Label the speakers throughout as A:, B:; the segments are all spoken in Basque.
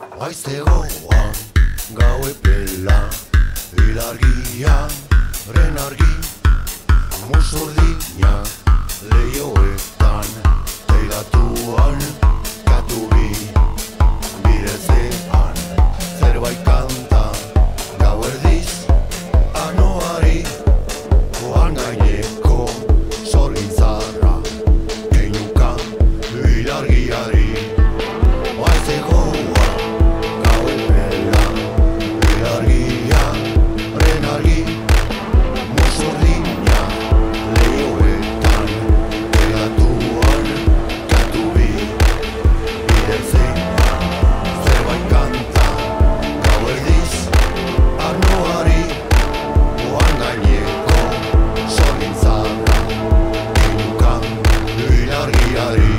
A: Aizegoan gau epela, ilargiaren argi, musurdinak lehioetan, teilatuan katu bi, birezean zerbait kanta, gau erdiz, anoari, oan gaineko sorgintzarra, keinuka ilargiari. Aizegoan gau epela, ilargiaren argi, musurdinak lehioetan, teilatuan katu bi, birezean zerbait kanta, gau erdiz, arnoari, oan gaineko sorgintzarra, keinuka ilargiari.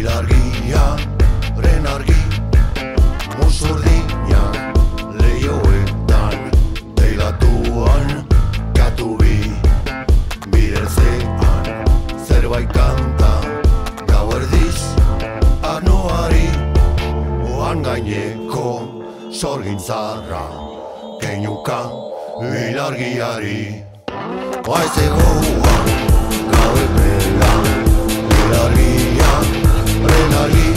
A: Ilargiaren argi, musurdinak lehioetan, teilatuan katu bi, birezean zerbait kanta, gau erdiz, arnoari, oan gaineko sorgintzarra, keinuka ilargiari. Aizegoan gau epela, ilargiaren argi,